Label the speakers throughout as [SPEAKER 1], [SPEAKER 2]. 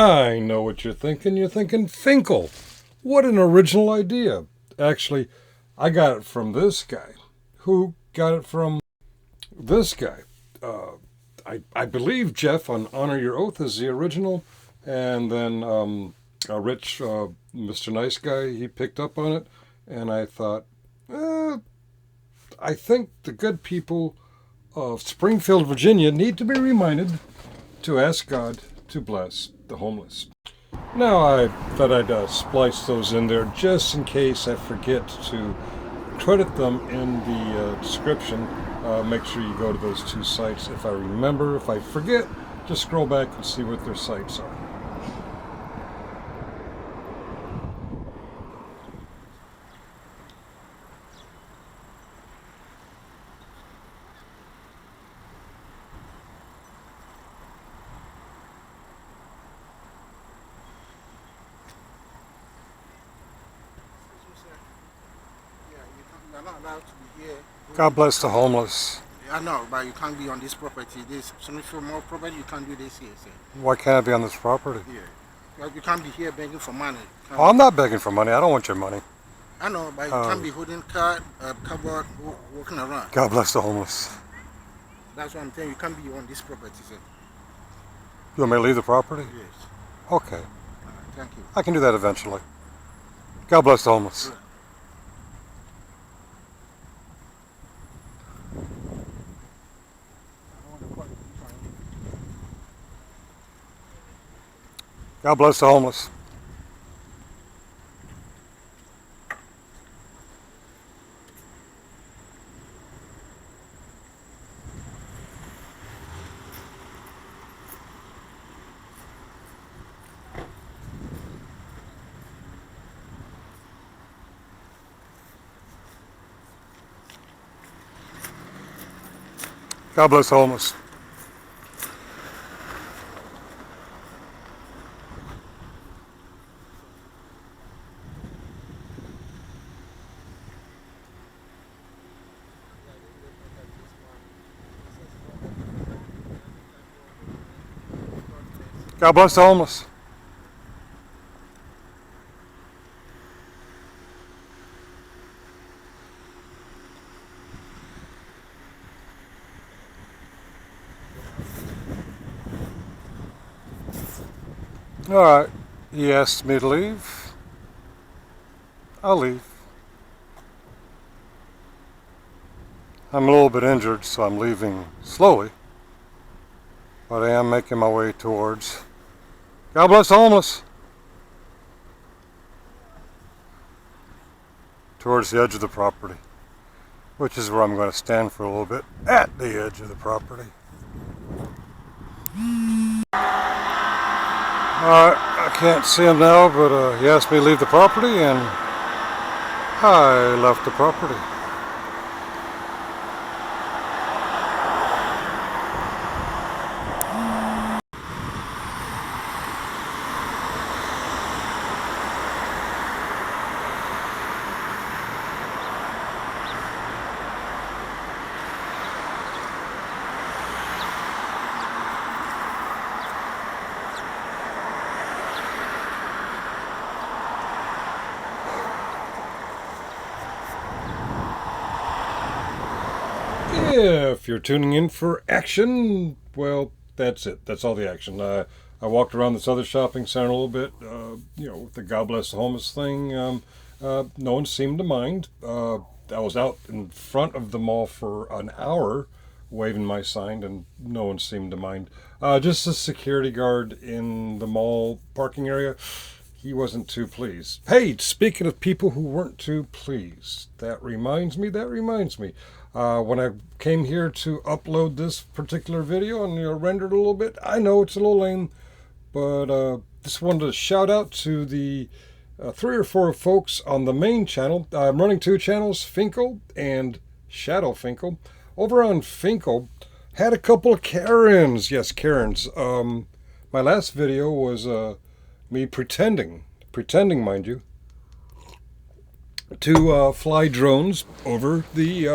[SPEAKER 1] I know what you're thinking. You're thinking Finkel. What an original idea. Actually, I got it from this guy. Who got it from this guy? I believe Jeff on Honor Your Oath is the original. And then Rich, Mr. Nice Guy, he picked up on it. And I thought, I think the good people of Springfield, Virginia need to be reminded to ask God to bless the homeless. Now I thought I'd splice those in there just in case I forget to credit them in the description. Make sure you go to those two sites. If I remember, if I forget, just scroll back and see what their sites are.
[SPEAKER 2] You're not allowed to be here.
[SPEAKER 1] God bless the homeless.
[SPEAKER 2] I know, but you can't be on this property. This Springfield more property, you can't do this here, sir.
[SPEAKER 1] Why can't I be on this property?
[SPEAKER 2] Yeah. Well, you can't be here begging for money.
[SPEAKER 1] Oh, I'm not begging for money. I don't want your money.
[SPEAKER 2] I know, but you can't be holding cardboard, walking around.
[SPEAKER 1] God bless the homeless.
[SPEAKER 2] That's what I'm saying. You can't be on this property, sir.
[SPEAKER 1] You want me to leave the property?
[SPEAKER 2] Yes.
[SPEAKER 1] Okay.
[SPEAKER 2] Thank you.
[SPEAKER 1] I can do that eventually. God bless the homeless.
[SPEAKER 2] Yeah.
[SPEAKER 1] God bless the homeless. God bless the homeless. God bless the homeless. All right, he asked me to leave. I'll leave. I'm a little bit injured, so I'm leaving slowly. But I am making my way towards God bless the homeless. Towards the edge of the property, which is where I'm going to stand for a little bit at the edge of the property. I can't see him now, but he asked me to leave the property, and I left the property. If you're tuning in for action, well, that's it. That's all the action. I walked around this other shopping center a little bit, with the God Bless the Homeless thing. No one seemed to mind. I was out in front of the mall for an hour waving my sign, and no one seemed to mind. Just a security guard in the mall parking area. He wasn't too pleased. Hey, speaking of people who weren't too pleased, that reminds me. When I came here to upload this particular video and render it a little bit, I know it's a little lame, but just wanted to shout out to the 3 or 4 folks on the main channel. I'm running 2 channels, Finkel and Shadow Finkel. Over on Finkel, had a couple of Karens. Yes, Karens. My last video was me pretending, mind you, to fly drones over the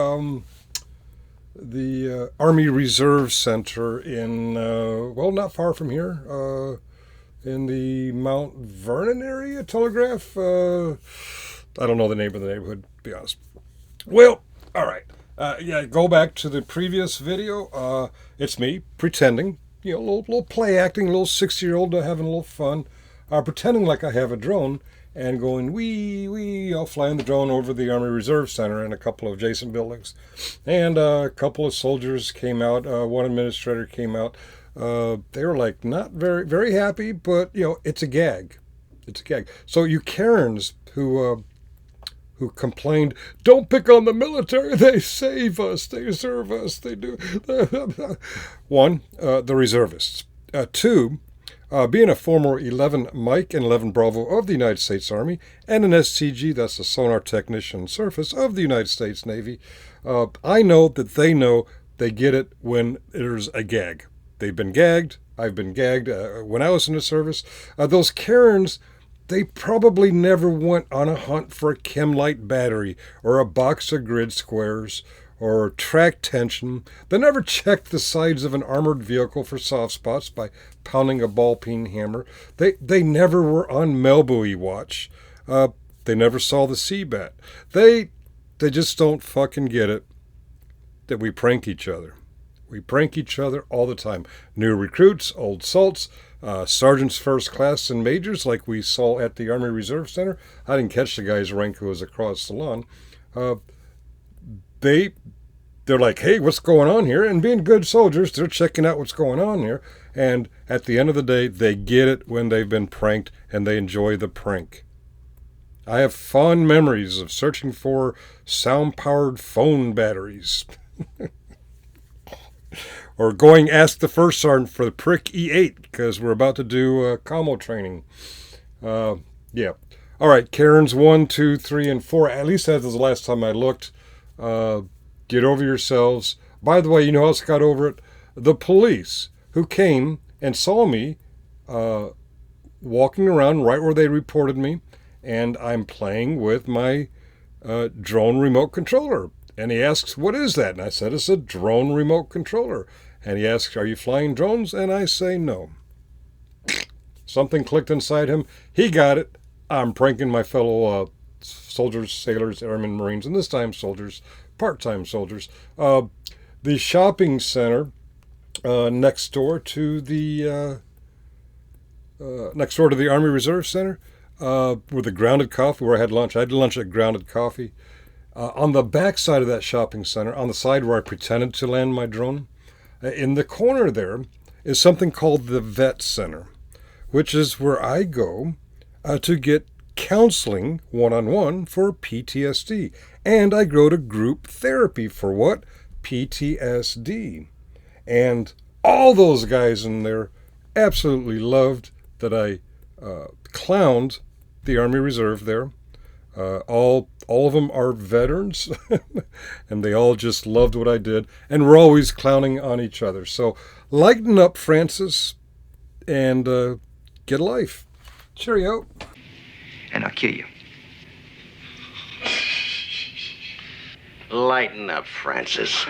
[SPEAKER 1] Army Reserve Center in, not far from here. in the Mount Vernon area, Telegraph. I don't know the name of the neighborhood, to be honest. Well, all right. Yeah, go back to the previous video. It's me pretending, a little play acting, a little 60-year-old having a little fun, pretending like I have a drone and going wee wee. I'll flying the drone over the Army Reserve Center and a couple of adjacent buildings, and a couple of soldiers came out. One administrator came out. They were like not very happy, but it's a gag. It's a gag. So you Karens who complained, don't pick on the military, they save us, they serve us, they do. One, the reservists. Two, being a former 11 Mike and 11 Bravo of the United States Army and an STG, that's a sonar technician surface of the United States Navy, I know that they get it when there's a gag. They've been gagged, I've been gagged when I was in the service. Those Karens, they probably never went on a hunt for a Chemlite battery or a box of grid squares or track tension. They never checked the sides of an armored vehicle for soft spots by pounding a ball-peen hammer. They never were on Melbuoy watch. They never saw the Seabat. They just don't fucking get it that we prank each other. We prank each other all the time. New recruits, old salts, sergeants first class and majors like we saw at the Army Reserve Center. I didn't catch the guy's rank who was across the lawn. They're like, hey, what's going on here? And being good soldiers, they're checking out what's going on here. And at the end of the day, they get it when they've been pranked and they enjoy the prank. I have fond memories of searching for sound-powered phone batteries. Or going ask the first sergeant for the prick E8 because we're about to do commo training. Yeah. All right, Karens 1, 2, 3, and 4. At least that was the last time I looked. Get over yourselves. By the way, you know how else got over it? The police who came and saw me walking around right where they reported me, and I'm playing with my drone remote controller. And he asks, what is that? And I said, it's a drone remote controller. And he asks, are you flying drones? And I say, no. Something clicked inside him. He got it. I'm pranking my fellow soldiers, sailors, airmen, Marines, and this time soldiers, part-time soldiers. The shopping center next door to the Army Reserve Center, with the Grounded Coffee, where I had lunch. I had lunch at Grounded Coffee. On the back side of that shopping center, on the side where I pretended to land my drone, in the corner there is something called the Vet Center, which is where I go to get counseling one-on-one for PTSD. And I go to group therapy for what? PTSD. And all those guys in there absolutely loved that I clowned the Army Reserve there. All of them are veterans, and they all just loved what I did, and we're always clowning on each other. So lighten up, Francis, and get a life. Cheerio.
[SPEAKER 3] And I'll kill you.
[SPEAKER 4] Lighten up, Francis.